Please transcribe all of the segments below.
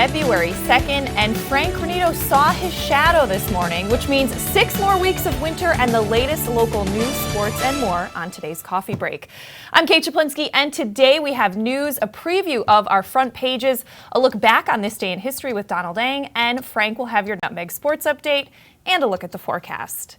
February 2nd, and Frank Granito saw his shadow this morning, which means 6 more weeks of winter and the latest local news, sports, and more on today's Coffee Break. I'm Kate Czaplinski, and today we have news, a preview of our front pages, a look back on this day in history with Donald Ang, and Frank will have your Nutmeg Sports update and a look at the forecast.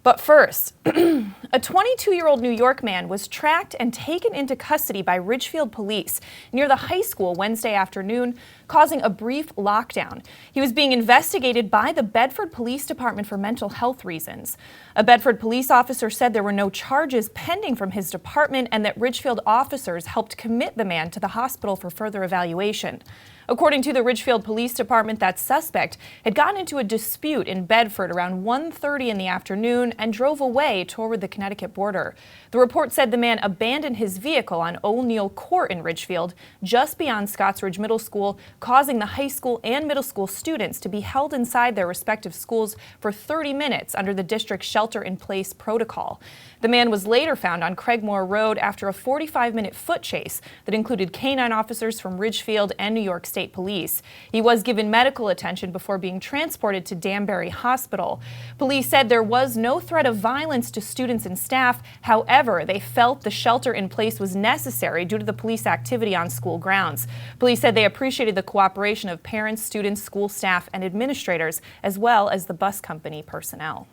But first, a 22-year-old New York man was tracked and taken into custody by Ridgefield police near the high school Wednesday afternoon, causing a brief lockdown. He was being investigated by the Bedford Police Department for mental health reasons. A Bedford police officer said there were no charges pending from his department and that Ridgefield officers helped commit the man to the hospital for further evaluation. According to the Ridgefield Police Department, that suspect had gotten into a dispute in Bedford around 1:30 in the afternoon and drove away toward the Connecticut border. The report said the man abandoned his vehicle on O'Neill Court in Ridgefield, just beyond Scotts Ridge Middle School, causing the high school and middle school students to be held inside their respective schools for 30 minutes under the district's shelter-in-place protocol. The man was later found on Craigmore Road after a 45-minute foot chase that included canine officers from Ridgefield and New York State Police. He was given medical attention before being transported to Danbury Hospital. Police said there was no threat of violence to students and staff. However, they felt the shelter in place was necessary due to the police activity on school grounds. Police said they appreciated the cooperation of parents, students, school staff, and administrators, as well as the bus company personnel.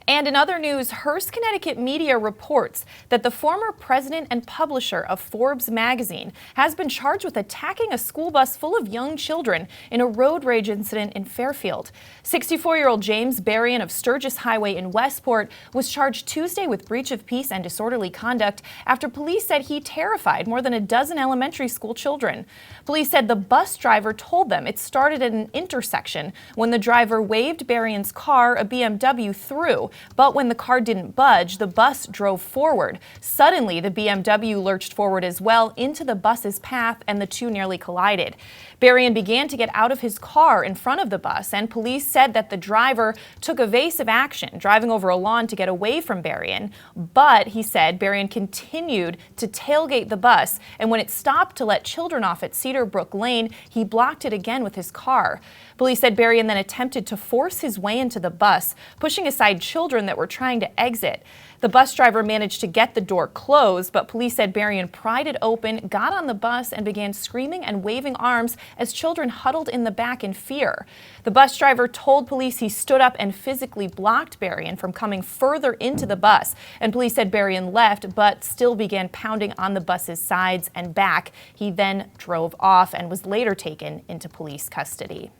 And in other news, Hearst, Connecticut media reports that the former president and publisher of Forbes magazine has been charged with attacking a school bus full of young children in a road rage incident in Fairfield. 64-year-old James Berrien of Sturgis Highway in Westport was charged Tuesday with breach of peace and disorderly conduct after police said he terrified more than a dozen elementary school children. Police said the bus driver told them it started at an intersection when the driver waved Berrien's car, a BMW, through. But when the car didn't budge, the bus drove forward. Suddenly, the BMW lurched forward as well into the bus's path, and the two nearly collided. Berrien began to get out of his car in front of the bus, and police said that the driver took evasive action, driving over a lawn to get away from Berrien. But, he said, Berrien continued to tailgate the bus, and when it stopped to let children off at Cedar Brook Lane, he blocked it again with his car. Police said Berrien then attempted to force his way into the bus, pushing aside children that were trying to exit. The bus driver managed to get the door closed, but police said Berrien pried it open, got on the bus, and began screaming and waving arms as children huddled in the back in fear. The bus driver told police he stood up and physically blocked Berrien from coming further into the bus, and police said Berrien left but still began pounding on the bus's sides and back. He then drove off and was later taken into police custody.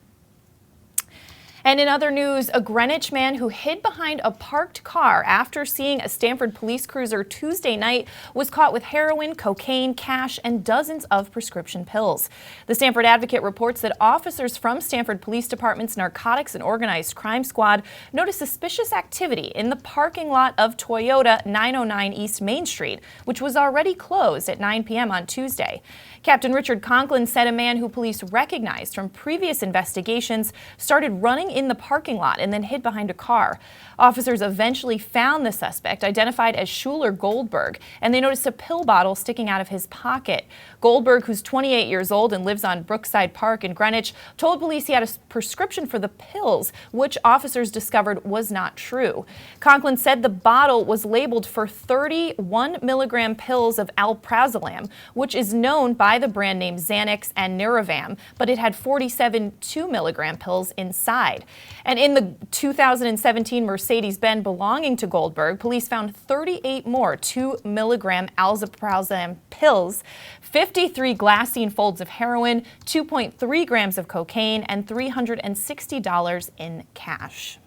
And in other news, a Greenwich man who hid behind a parked car after seeing a Stamford police cruiser Tuesday night was caught with heroin, cocaine, cash, and dozens of prescription pills. The Stamford Advocate reports that officers from Stamford Police Department's Narcotics and Organized Crime Squad noticed suspicious activity in the parking lot of Toyota 909 East Main Street, which was already closed at 9 p.m. on Tuesday. Captain Richard Conklin said a man who police recognized from previous investigations started running in the parking lot and then hid behind a car. Officers eventually found the suspect, identified as Schuler Goldberg, and they noticed a pill bottle sticking out of his pocket. Goldberg, who's 28 years old and lives on Brookside Park in Greenwich, told police he had a prescription for the pills, which officers discovered was not true. Conklin said the bottle was labeled for 31 milligram pills of alprazolam, which is known by the brand name Xanax and Naravam, but it had 47 2-milligram pills inside. And in the 2017 Mercedes-Benz belonging to Goldberg, police found 38 more 2-milligram alprazolam pills, 53 glassine folds of heroin, 2.3 grams of cocaine, and $360 in cash.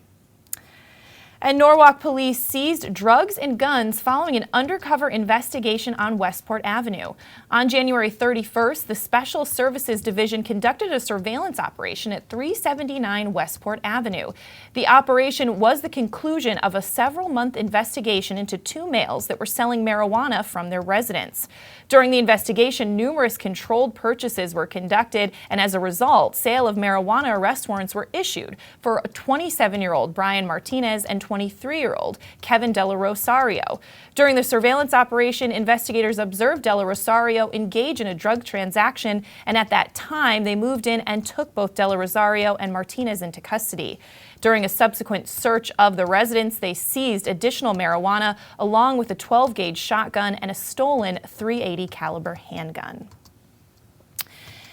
And Norwalk police seized drugs and guns following an undercover investigation on Westport Avenue. On January 31st, the Special Services Division conducted a surveillance operation at 379 Westport Avenue. The operation was the conclusion of a several-month investigation into two males that were selling marijuana from their residence. During the investigation, numerous controlled purchases were conducted, and as a result, sale of marijuana arrest warrants were issued for a 27-year-old Brian Martinez and 23-year-old Kevin Della Rosario. During the surveillance operation, investigators observed Della Rosario engage in a drug transaction, and at that time, they moved in and took both Della Rosario and Martinez into custody. During a subsequent search of the residence, they seized additional marijuana along with a 12-gauge shotgun and a stolen .380 caliber handgun.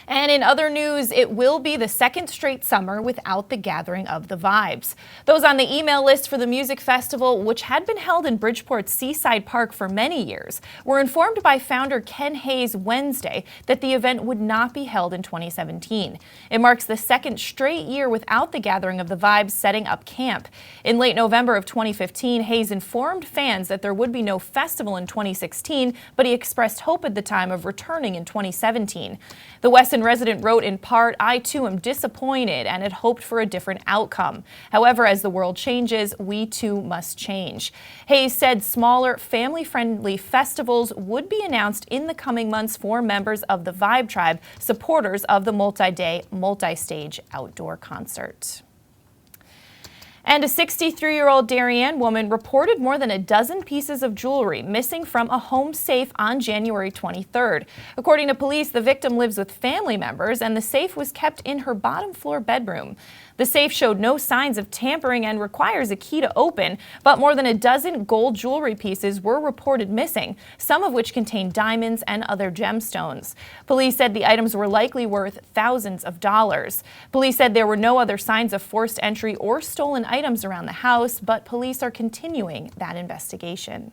And in other news, it will be the second straight summer without the Gathering of the Vibes. Those on the email list for the music festival, which had been held in Bridgeport's Seaside Park for many years, were informed by founder Ken Hayes Wednesday that the event would not be held in 2017. It marks the second straight year without the Gathering of the Vibes setting up camp. In late November of 2015, Hayes informed fans that there would be no festival in 2016, but he expressed hope at the time of returning in 2017. The Weston resident wrote in part, "I too am disappointed and had hoped for a different outcome. However, as the world changes, we too must change." Hayes said smaller, family-friendly festivals would be announced in the coming months for members of the Vibe Tribe, supporters of the multi-day, multi-stage outdoor concert. And a 63-year-old Darien woman reported more than a dozen pieces of jewelry missing from a home safe on January 23rd. According to police, the victim lives with family members and the safe was kept in her bottom floor bedroom. The safe showed no signs of tampering and requires a key to open, but more than a dozen gold jewelry pieces were reported missing, some of which contained diamonds and other gemstones. Police said the items were likely worth thousands of dollars. Police said there were no other signs of forced entry or stolen items around the house, but police are continuing that investigation.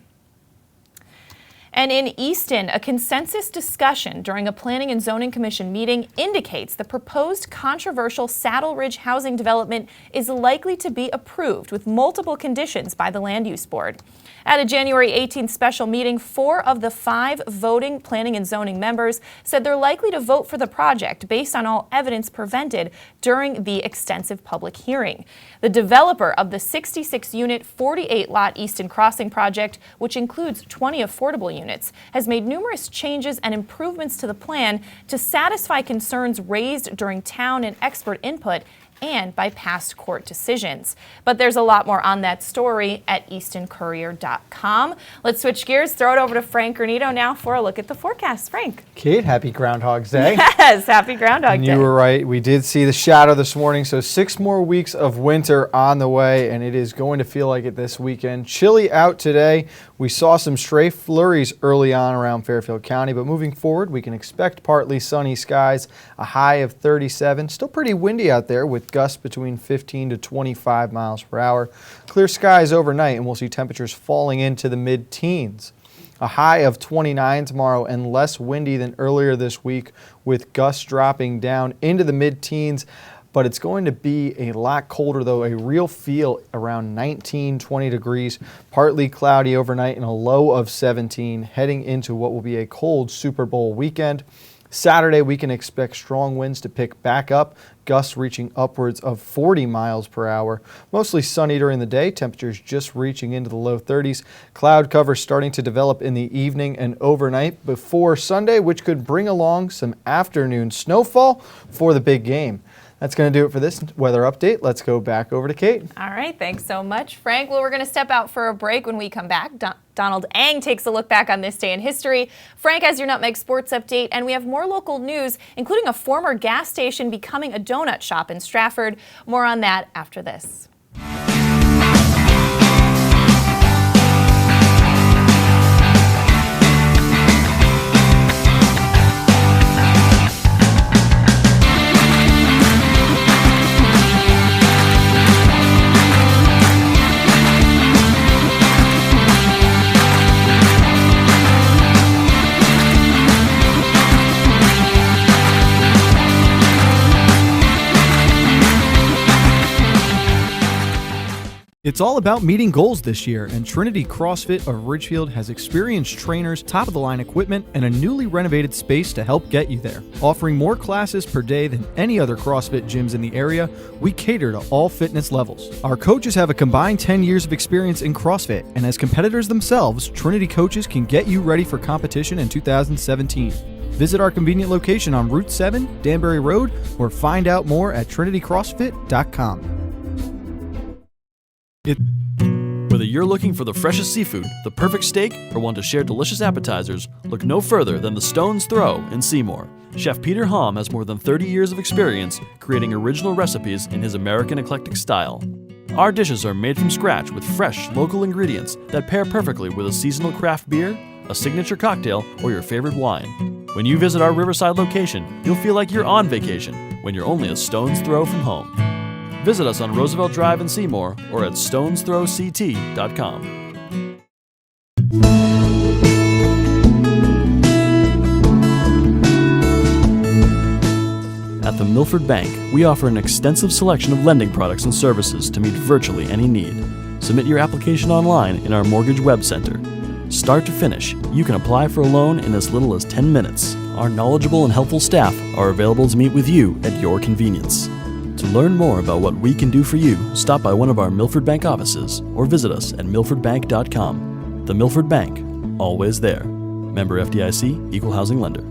And in Easton, a consensus discussion during a Planning and Zoning Commission meeting indicates the proposed controversial Saddle Ridge housing development is likely to be approved with multiple conditions by the Land Use Board. At a January 18th special meeting, 4 of the 5 voting Planning and Zoning members said they're likely to vote for the project based on all evidence presented during the extensive public hearing. The developer of the 66-unit, 48-lot Easton Crossing project, which includes 20 affordable units, has made numerous changes and improvements to the plan to satisfy concerns raised during town and expert input and by past court decisions. But there's a lot more on that story at eastoncourier.com. Let's switch gears, throw it over to Frank Granito now for a look at the forecast. Frank. Kate, happy Groundhog's Day. Yes, happy Groundhog Day. You were right. We did see the shadow this morning, so 6 more weeks of winter on the way, and it is going to feel like it this weekend. Chilly out today. We saw some stray flurries early on around Fairfield County, but moving forward, we can expect partly sunny skies, a high of 37. Still pretty windy out there with gusts between 15 to 25 miles per hour. Clear skies overnight, and we'll see temperatures falling into the mid-teens. A high of 29 tomorrow and less windy than earlier this week, with gusts dropping down into the mid-teens. But it's going to be a lot colder, though, a real feel around 19, 20 degrees, partly cloudy overnight and a low of 17, heading into what will be a cold Super Bowl weekend. Saturday, we can expect strong winds to pick back up, gusts reaching upwards of 40 miles per hour. Mostly sunny during the day, temperatures just reaching into the low 30s. Cloud cover starting to develop in the evening and overnight before Sunday, which could bring along some afternoon snowfall for the big game. That's going to do it for this weather update. Let's go back over to Kate. All right, thanks so much, Frank. Well, we're going to step out for a break. When we come back, Donald Ang takes a look back on this day in history. Frank has your Nutmeg Sports Update, and we have more local news, including a former gas station becoming a donut shop in Stratford. More on that after this. It's all about meeting goals this year, and Trinity CrossFit of Ridgefield has experienced trainers, top-of-the-line equipment, and a newly renovated space to help get you there. Offering more classes per day than any other CrossFit gyms in the area, we cater to all fitness levels. Our coaches have a combined 10 years of experience in CrossFit, and as competitors themselves, Trinity coaches can get you ready for competition in 2017. Visit our convenient location on Route 7, Danbury Road, or find out more at trinitycrossfit.com. Whether you're looking for the freshest seafood, the perfect steak, or want to share delicious appetizers, look no further than the Stone's Throw in Seymour. Chef Peter Hom has more than 30 years of experience creating original recipes in his American eclectic style. Our dishes are made from scratch with fresh, local ingredients that pair perfectly with a seasonal craft beer, a signature cocktail, or your favorite wine. When you visit our Riverside location, you'll feel like you're on vacation when you're only a stone's throw from home. Visit us on Roosevelt Drive in Seymour or at stone'sthrowct.com. At the Milford Bank, we offer an extensive selection of lending products and services to meet virtually any need. Submit your application online in our Mortgage Web Center. Start to finish, you can apply for a loan in as little as 10 minutes. Our knowledgeable and helpful staff are available to meet with you at your convenience. To learn more about what we can do for you, stop by one of our Milford Bank offices or visit us at milfordbank.com. The Milford Bank, always there. Member FDIC, Equal Housing Lender.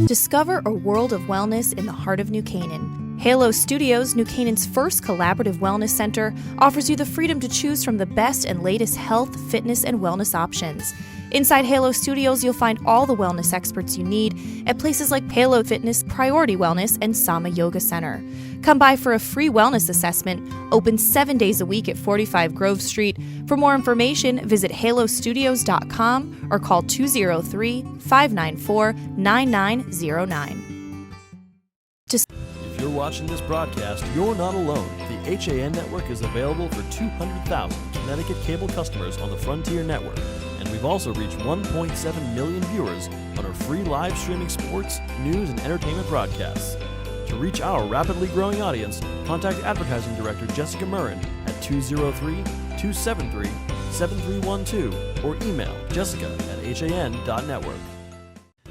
Discover a world of wellness in the heart of New Canaan. Halo Studios, New Canaan's first collaborative wellness center, offers you the freedom to choose from the best and latest health, fitness, and wellness options. Inside Halo Studios, you'll find all the wellness experts you need at places like Halo Fitness, Priority Wellness, and Sama Yoga Center. Come by for a free wellness assessment, open 7 days a week at 45 Grove Street. For more information, visit halostudios.com or call 203-594-9909. If you're watching this broadcast, you're not alone. The HAN network is available for 200,000 Connecticut cable customers on the Frontier Network. And we've also reached 1.7 million viewers on our free live streaming sports, news, and entertainment broadcasts. To reach our rapidly growing audience, contact Advertising Director Jessica Murrin at 203-273-7312 or email jessica@han.network.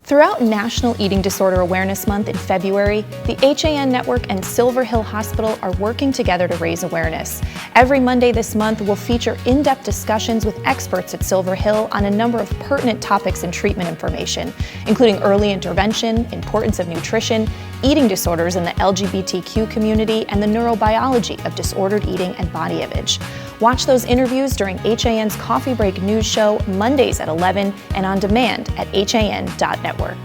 Throughout National Eating Disorder Awareness Month in February, the HAN Network and Silver Hill Hospital are working together to raise awareness. Every Monday this month, we'll feature in-depth discussions with experts at Silver Hill on a number of pertinent topics and treatment information, including early intervention, importance of nutrition, eating disorders in the LGBTQ community, and the neurobiology of disordered eating and body image. Watch those interviews during HAN's Coffee Break News Show Mondays at 11 and on demand at han.network.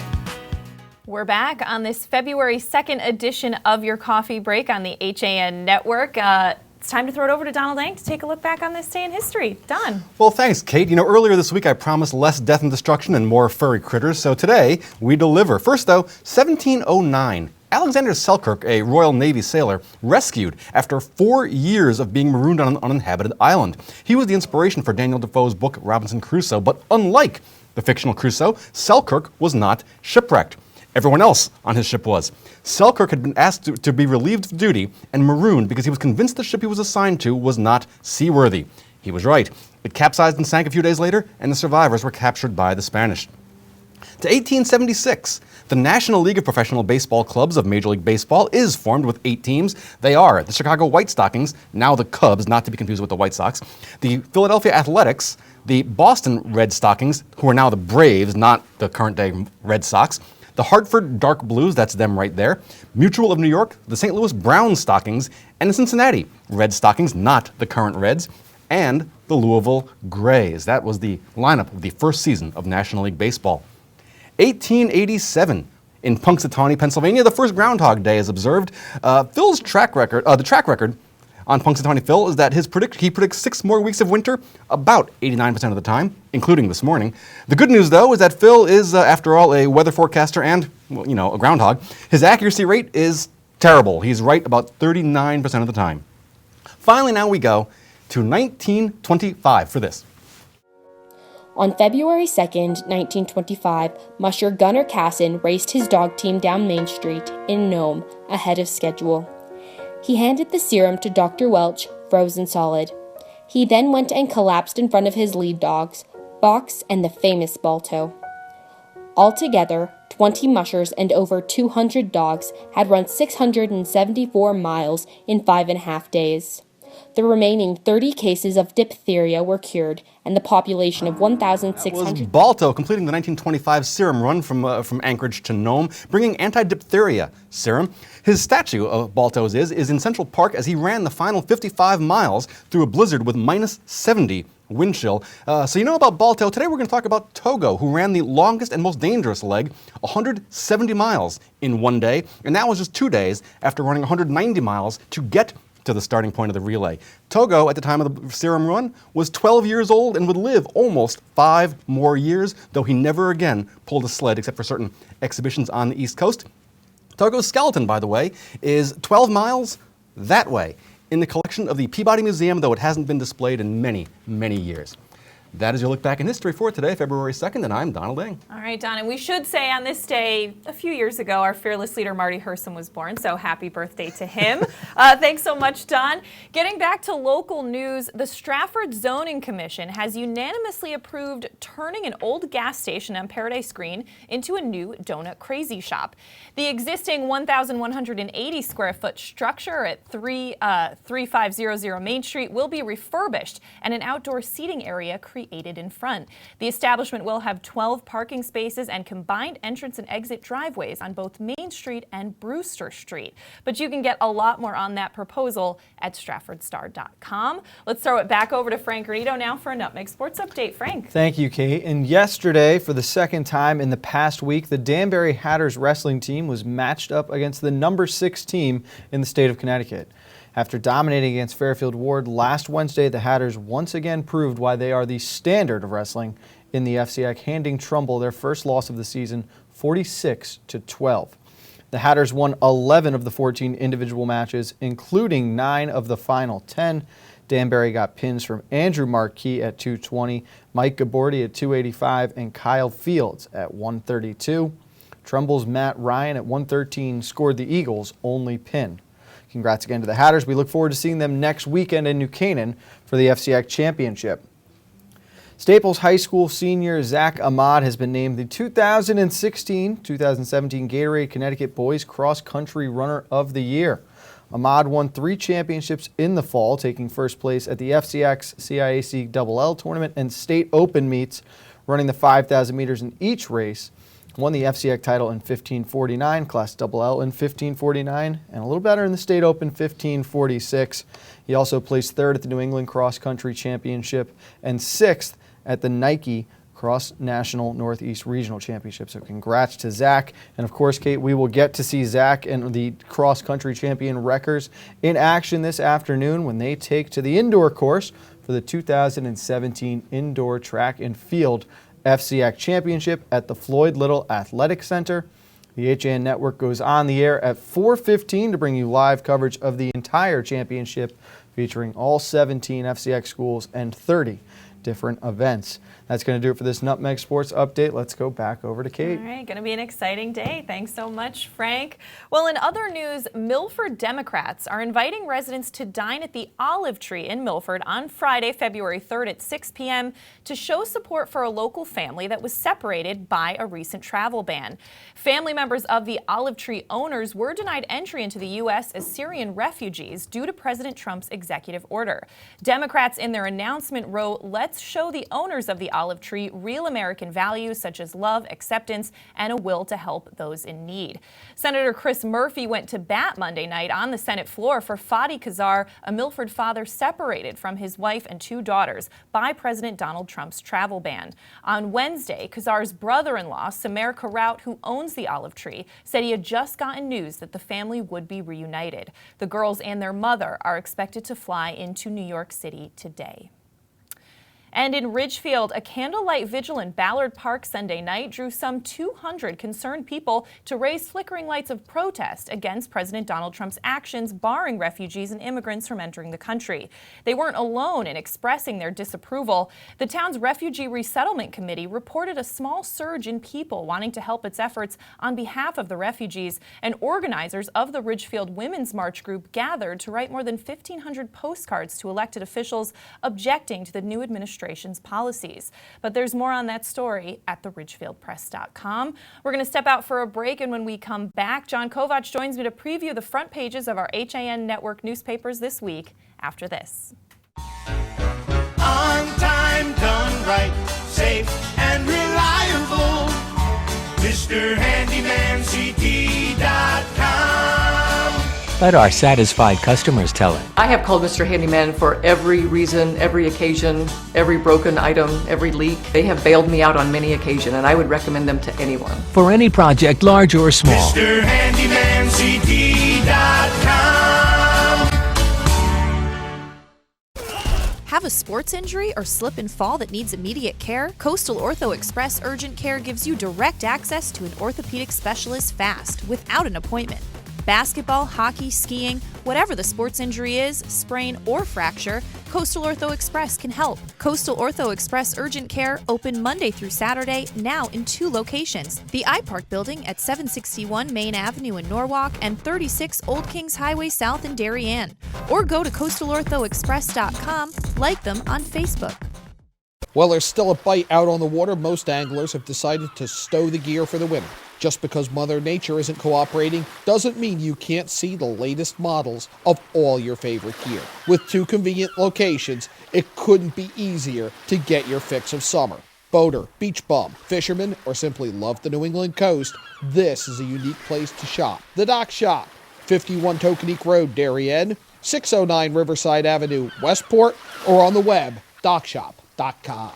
We're back on this February 2nd edition of your Coffee Break on the HAN Network. It's time to throw it over to Donald Ang to take a look back on this day in history. Don. Well, thanks, Kate. You know, earlier this week I promised less death and destruction and more furry critters, so today we deliver. First, though, 1709. Alexander Selkirk, a Royal Navy sailor, rescued after 4 years of being marooned on an uninhabited island. He was the inspiration for Daniel Defoe's book Robinson Crusoe, but unlike the fictional Crusoe, Selkirk was not shipwrecked. Everyone else on his ship was. Selkirk had been asked to be relieved of duty and marooned because he was convinced the ship he was assigned to was not seaworthy. He was right. It capsized and sank a few days later, and the survivors were captured by the Spanish. To 1876, the National League of Professional Baseball Clubs of Major League Baseball is formed with 8 teams. They are the Chicago White Stockings, now the Cubs, not to be confused with the White Sox, the Philadelphia Athletics, the Boston Red Stockings, who are now the Braves, not the current-day Red Sox, the Hartford Dark Blues, that's them right there, Mutual of New York, the St. Louis Brown Stockings, and the Cincinnati Red Stockings, not the current Reds, and the Louisville Grays. That was the lineup of the first season of National League Baseball. 1887, in Punxsutawney, Pennsylvania, the first Groundhog Day is observed. Phil's track record on Punxsutawney Phil is that he predicts 6 more weeks of winter about 89% of the time, including this morning. The good news, though, is that Phil is, after all, a weather forecaster and, well, you know, a groundhog. His accuracy rate is terrible. He's right about 39% of the time. Finally, now we go to 1925 for this. On February 2nd, 1925, Musher Gunnar Casson raced his dog team down Main Street in Nome ahead of schedule. He handed the serum to Dr. Welch, frozen solid. He then went and collapsed in front of his lead dogs, Box and the famous Balto. Altogether, 20 mushers and over 200 dogs had run 674 miles in 5.5 days. The remaining 30 cases of diphtheria were cured, and the population of 1,600... was Balto completing the 1925 serum run from Anchorage to Nome, bringing anti-diphtheria serum. His statue of Balto's is in Central Park as he ran the final 55 miles through a blizzard with minus 70 wind chill. So you know about Balto. Today we're going to talk about Togo, who ran the longest and most dangerous leg, 170 miles in one day, and that was just 2 days after running 190 miles to get to the starting point of the relay. Togo, at the time of the serum run, was 12 years old and would live almost 5 more years, though he never again pulled a sled except for certain exhibitions on the East Coast. Togo's skeleton, by the way, is 12 miles that way in the collection of the Peabody Museum, though it hasn't been displayed in many, many years. That is your look back in history for today, February 2nd, and I'm Donald Ing. All right, Don, and we should say on this day, a few years ago, our fearless leader Marty Hersom was born, so happy birthday to him. Thanks so much, Don. Getting back to local news, the Stratford Zoning Commission has unanimously approved turning an old gas station on Paradise Green into a new Donut Crazy Shop. The existing 1,180 square foot structure at 3500 Main Street will be refurbished and an outdoor seating area created in front. The establishment will have 12 parking spaces and combined entrance and exit driveways on both Main Street and Brewster Street. But you can get a lot more on that proposal at stratfordstar.com. Let's throw it back over to Frank Granito now for a Nutmeg Sports Update. Frank. Thank you, Kate. And yesterday, for the second time in the past week, the Danbury Hatters wrestling team was matched up against the number 6 team in the state of Connecticut. After dominating against Fairfield Ward last Wednesday, the Hatters once again proved why they are the standard of wrestling in the FCIAC, handing Trumbull their first loss of the season, 46-12. The Hatters won 11 of the 14 individual matches, including 9 of the final 10. Danbury got pins from Andrew Marquis at 220, Mike Gabordi at 285, and Kyle Fields at 132. Trumbull's Matt Ryan at 113 scored the Eagles' only pin. Congrats again to the Hatters. We look forward to seeing them next weekend in New Canaan for the FCIAC Championship. Staples High School senior Zach Ahmad has been named the 2016-2017 Gatorade Connecticut Boys Cross Country Runner of the Year. Ahmad won 3 championships in the fall, taking first place at the FCIAC's CIAC LL tournament and state open meets, running the 5,000 meters in each race. Won the FCIAC title in 15:49, Class LL in 15:49, and a little better in the State Open 15:46. He also placed 3rd at the New England Cross Country Championship and 6th at the Nike Cross National Northeast Regional Championship. So congrats to Zach. And of course, Kate, we will get to see Zach and the cross country champion Wreckers in action this afternoon when they take to the indoor course for the 2017 Indoor Track and Field FCIAC Championship at the Floyd Little Athletic Center. The HAN Network goes on the air at 4:15 to bring you live coverage of the entire championship, featuring all 17 FCIAC schools and 30 different events. That's going to do it for this Nutmeg Sports Update. Let's go back over to Kate. All right, going to be an exciting day. Thanks so much, Frank. Well, in other news, Milford Democrats are inviting residents to dine at the Olive Tree in Milford on Friday, February 3rd at 6 p.m. to show support for a local family that was separated by a recent travel ban. Family members of the Olive Tree owners were denied entry into the U.S. as Syrian refugees due to President Trump's executive order. Democrats in their announcement wrote, "Let's show the owners of the Olive Tree real American values such as love, acceptance, and a will to help those in need." Senator Chris Murphy went to bat Monday night on the Senate floor for Fadi Kazar, a Milford father separated from his wife and 2 daughters by President Donald Trump's travel ban. On Wednesday, Kazar's brother-in-law, Samer Karaut, who owns the Olive Tree, said he had just gotten news that the family would be reunited. The girls and their mother are expected to fly into New York City today. And in Ridgefield, a candlelight vigil in Ballard Park Sunday night drew some 200 concerned people to raise flickering lights of protest against President Donald Trump's actions barring refugees and immigrants from entering the country. They weren't alone in expressing their disapproval. The town's Refugee Resettlement Committee reported a small surge in people wanting to help its efforts on behalf of the refugees, and organizers of the Ridgefield Women's March group gathered to write more than 1,500 postcards to elected officials objecting to the new administration's policies. But there's more on that story at theridgefieldpress.com. We're going to step out for a break, and when we come back, John Kovach joins me to preview the front pages of our HAN Network newspapers this week after this. On time, done right, safe and reliable. MrHandymanCT.com. Let our satisfied customers tell it. I have called Mr. Handyman for every reason, every occasion, every broken item, every leak. They have bailed me out on many occasions, and I would recommend them to anyone. For any project, large or small. MrHandymanCT.com. Have a sports injury or slip and fall that needs immediate care? Coastal Ortho Express Urgent Care gives you direct access to an orthopedic specialist fast, without an appointment. Basketball, hockey, skiing, whatever the sports injury is, sprain or fracture, Coastal Ortho Express can help. Coastal Ortho Express Urgent Care open Monday through Saturday, now in 2 locations. The iPark building at 761 Main Avenue in Norwalk and 36 Old Kings Highway South in Darien. Or go to coastalorthoexpress.com, like them on Facebook. Well, there's still a bite out on the water. Most anglers have decided to stow the gear for the winter. Just because Mother Nature isn't cooperating doesn't mean you can't see the latest models of all your favorite gear. With 2 convenient locations, it couldn't be easier to get your fix of summer. Boater, beach bum, fisherman, or simply love the New England coast, this is a unique place to shop. The Dock Shop, 51 Tokenique Road, Darien, 609 Riverside Avenue, Westport, or on the web, dockshop.com.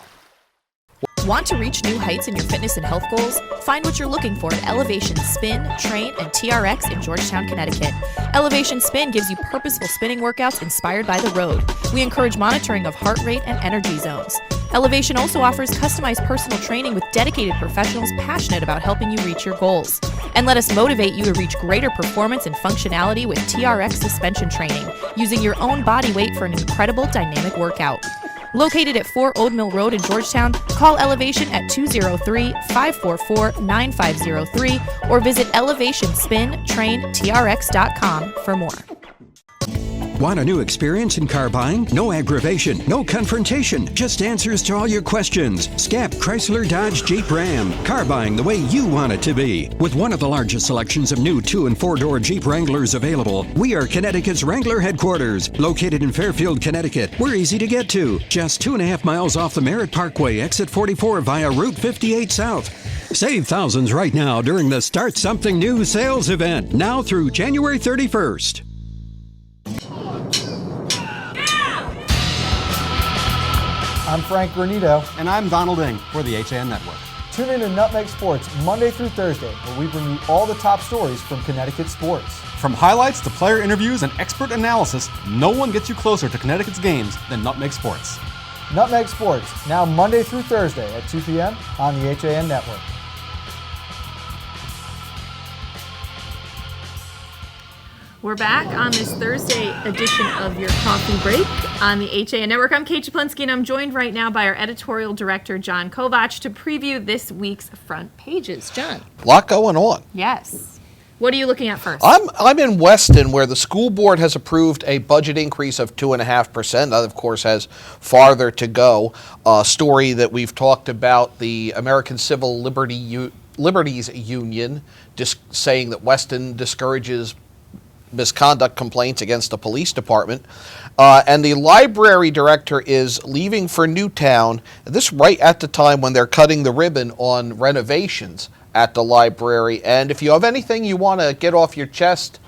Want to reach new heights in your fitness and health goals? Find what you're looking for at Elevation Spin, Train, and TRX in Georgetown, Connecticut. Elevation Spin gives you purposeful spinning workouts inspired by the road. We encourage monitoring of heart rate and energy zones. Elevation also offers customized personal training with dedicated professionals passionate about helping you reach your goals. And let us motivate you to reach greater performance and functionality with TRX suspension training, using your own body weight for an incredible dynamic workout. Located at 4 Old Mill Road in Georgetown, call Elevation at 203-544-9503 or visit elevationspintraintrx.com for more. Want a new experience in car buying? No aggravation, no confrontation, just answers to all your questions. Scap Chrysler Dodge Jeep Ram. Car buying the way you want it to be. With one of the largest selections of new 2- and 4-door Jeep Wranglers available, we are Connecticut's Wrangler headquarters. Located in Fairfield, Connecticut, we're easy to get to. Just 2.5 miles off the Merritt Parkway, exit 44 via Route 58 South. Save thousands right now during the Start Something New sales event, now through January 31st. I'm Frank Granito. And I'm Donald Ing for the HAN Network. Tune in to Nutmeg Sports Monday through Thursday, where we bring you all the top stories from Connecticut sports. From highlights to player interviews and expert analysis, no one gets you closer to Connecticut's games than Nutmeg Sports. Nutmeg Sports, now Monday through Thursday at 2 p.m. on the HAN Network. We're back on this Thursday edition of Your Coffee Break on the HAN Network. I'm Kate Czaplinski, and I'm joined right now by our editorial director, John Kovach, to preview this week's front pages. John. A lot going on. Yes. What are you looking at first? I'm in Weston, where the school board has approved a budget increase of 2.5%. That, of course, has farther to go. A story that we've talked about, the American Civil Liberties Union saying that Weston discourages misconduct complaints against the police department. And the library director is leaving for Newtown, this right at the time when they're cutting the ribbon on renovations at the library. And if you have anything you want to get off your chest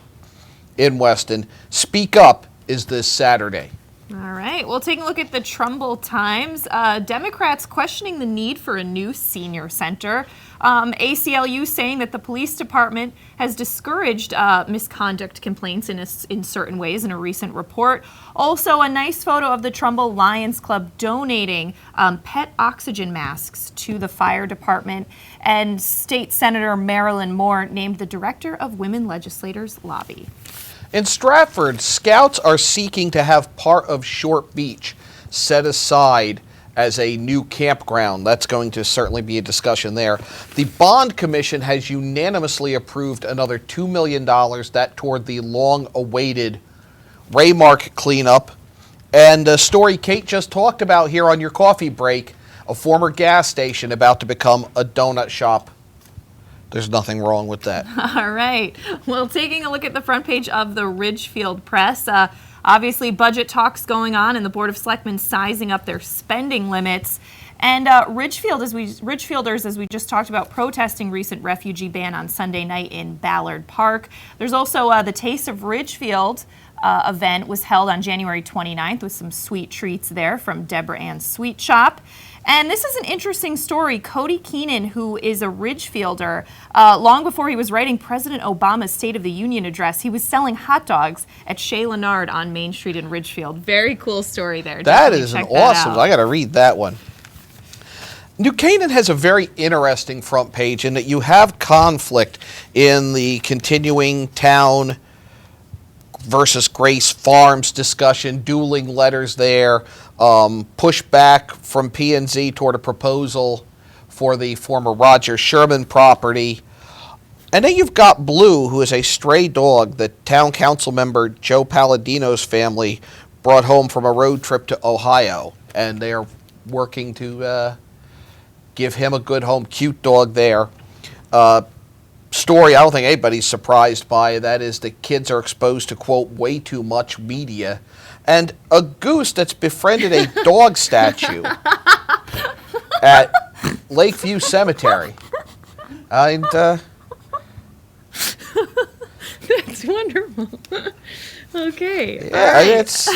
in Weston, Speak Up is this Saturday. All right. Well, taking a look at the Trumbull Times, Democrats questioning the need for a new senior center. ACLU saying that the police department has discouraged misconduct complaints in certain ways in a recent report. Also, a nice photo of the Trumbull Lions Club donating pet oxygen masks to the fire department. And State Senator Marilyn Moore named the director of Women Legislators Lobby. In Stratford, scouts are seeking to have part of Short Beach set aside as a new campground. That's going to certainly be a discussion there. The Bond Commission has unanimously approved another $2 million that toward the long-awaited Raymark cleanup. And a story Kate just talked about here on your coffee break, a former gas station about to become a donut shop. There's nothing wrong with that. All right. Well, taking a look at the front page of the Ridgefield Press, Obviously, budget talks going on, and the Board of Selectmen sizing up their spending limits. And Ridgefielders, as we just talked about, protesting recent refugee ban on Sunday night in Ballard Park. There's also the Taste of Ridgefield event was held on January 29th with some sweet treats there from Deborah Ann's Sweet Shop. And this is an interesting story. Cody Keenan, who is a Ridgefielder, long before he was writing President Obama's State of the Union address, he was selling hot dogs at Chez Leonard on Main Street in Ridgefield. Very cool story there. That is an awesome. I got to read that one. New Canaan has a very interesting front page in that you have conflict in the continuing town versus Grace Farms discussion, dueling letters there, pushback from P&Z toward a proposal for the former Roger Sherman property. And then you've got Blue, who is a stray dog that town council member Joe Palladino's family brought home from a road trip to Ohio. And they're working to give him a good home. Cute dog there. Story I don't think anybody's surprised by, that is the kids are exposed to, quote, way too much media. And a goose that's befriended a dog statue at Lakeview Cemetery. And That's wonderful. Okay. Yeah, right. it's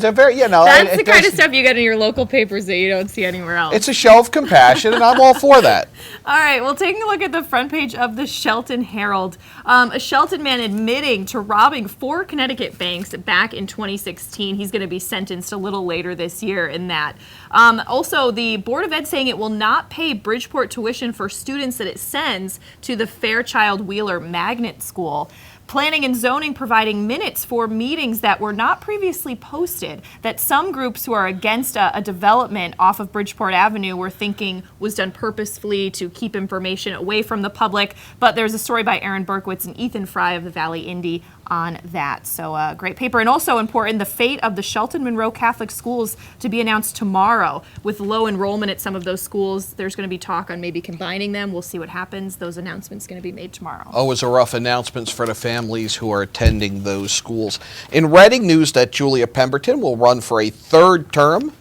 a very, That's the kind of stuff you get in your local papers that you don't see anywhere else. It's a show of compassion, and I'm all for that. All right, well, taking a look at the front page of the Shelton Herald. A Shelton man admitting to robbing 4 Connecticut banks back in 2016. He's going to be sentenced a little later this year in that. Also, the Board of Ed saying it will not pay Bridgeport tuition for students that it sends to the Fairchild Wheeler Magnet School. Planning and Zoning providing minutes for meetings that were not previously posted, that some groups who are against a development off of Bridgeport Avenue were thinking was done purposefully to keep information away from the public. But there's a story by Aaron Berkowitz and Ethan Fry of the Valley Indy on that. So great paper. And also important, the fate of the Shelton Monroe Catholic schools to be announced tomorrow. With low enrollment at some of those schools, there's going to be talk on maybe combining them. We'll see what happens. Those announcements going to be made tomorrow. Always a rough announcements for the families who are attending those schools. In Reading, news that Julia Pemberton will run for a 3rd term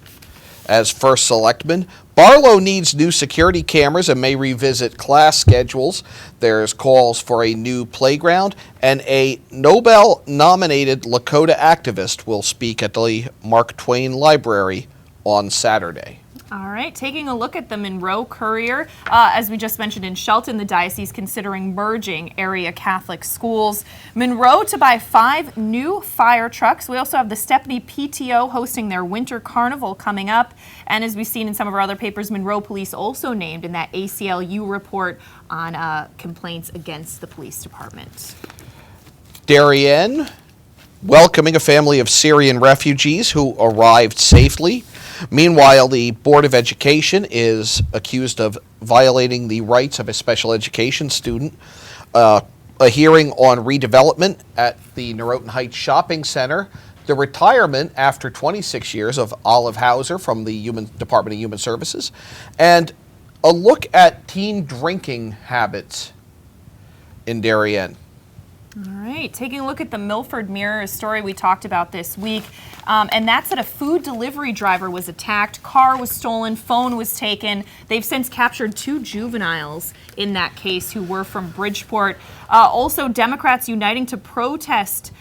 as first selectman. Barlow needs new security cameras and may revisit class schedules. There's calls for a new playground, and a Nobel-nominated Lakota activist will speak at the Mark Twain Library on Saturday. All right, taking a look at the Monroe Courier. As we just mentioned in Shelton, the diocese considering merging area Catholic schools. Monroe to buy 5 new fire trucks. We also have the Stepney PTO hosting their winter carnival coming up. And as we've seen in some of our other papers, Monroe Police also named in that ACLU report on complaints against the police department. Darien welcoming a family of Syrian refugees who arrived safely. Meanwhile, the Board of Education is accused of violating the rights of a special education student. A hearing on redevelopment at the Norotan Heights Shopping Center. The retirement after 26 years of Olive Hauser from the Department of Human Services. And a look at teen drinking habits in Darien. All right, taking a look at the Milford Mirror, a story we talked about this week, and that's that a food delivery driver was attacked, car was stolen, phone was taken. They've since captured 2 juveniles in that case who were from Bridgeport. Also, Democrats uniting to protest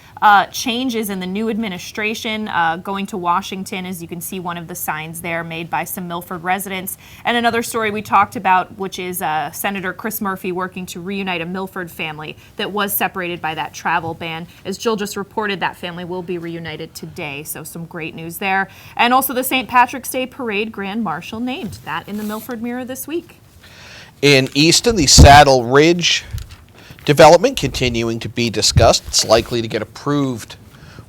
changes in the new administration, going to Washington, as you can see one of the signs there made by some Milford residents. And another story we talked about, which is Senator Chris Murphy working to reunite a Milford family that was separated by that travel ban. As Jill just reported, that family will be reunited today, so some great news there. And also the St. Patrick's Day Parade Grand Marshal named. That in the Milford Mirror this week. In Easton, the Saddle Ridge development continuing to be discussed. It's likely to get approved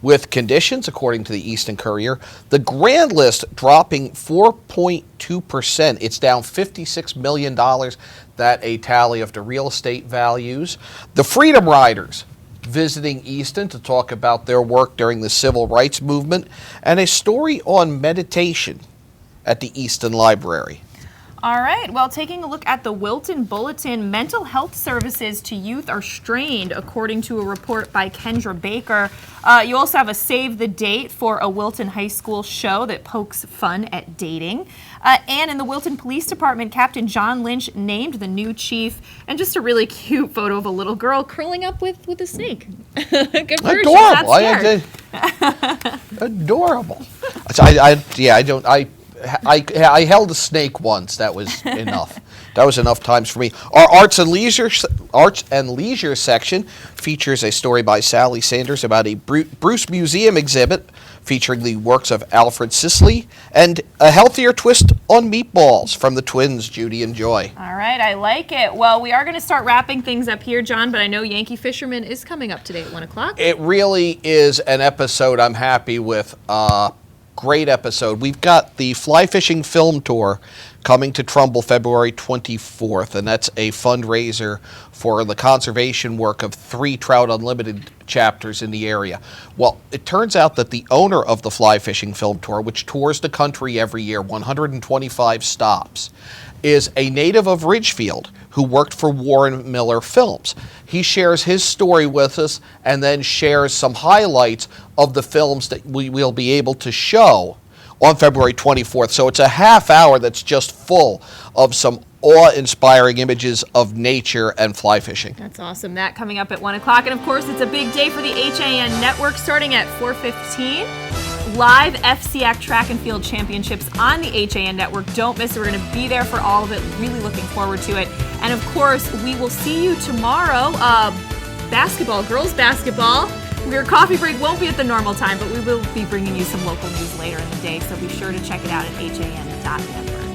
with conditions, according to the Easton Courier. The grand list dropping 4.2%. It's down $56 million. That a tally of the real estate values. The Freedom Riders visiting Easton to talk about their work during the civil rights movement. And a story on meditation at the Easton Library. All right. Well, taking a look at the Wilton Bulletin, mental health services to youth are strained, according to a report by Kendra Baker. You also have a save the date for a Wilton High School show that pokes fun at dating. And in the Wilton Police Department, Captain John Lynch named the new chief, and just a really cute photo of a little girl curling up with a snake. Good for her. Adorable. Adorable. So I held a snake once. That was enough. That was enough times for me. Our arts and leisure section features a story by Sally Sanders about a Bruce Museum exhibit featuring the works of Alfred Sisley and a healthier twist on meatballs from the twins, Judy and Joy. All right, I like it. Well, we are going to start wrapping things up here, John, but I know Yankee Fisherman is coming up today at 1 o'clock. It really is an episode I'm happy with. Great episode. We've got the Fly Fishing Film Tour coming to Trumbull February 24th, and that's a fundraiser for the conservation work of 3 Trout Unlimited chapters in the area. Well, it turns out that the owner of the Fly Fishing Film Tour, which tours the country every year, 125 stops, is a native of Ridgefield who worked for Warren Miller Films. He shares his story with us and then shares some highlights of the films that we will be able to show on February 24th. So it's a half hour that's just full of some awe-inspiring images of nature and fly fishing. That's awesome. That coming up at 1 o'clock. And of course, it's a big day for the HAN Network starting at 4:15. Live FCAC Track and Field Championships on the HAN Network. Don't miss it. We're going to be there for all of it. Really looking forward to it. And of course, we will see you tomorrow. Basketball, girls basketball. Your coffee break won't be at the normal time, but we will be bringing you some local news later in the day. So be sure to check it out at han.network.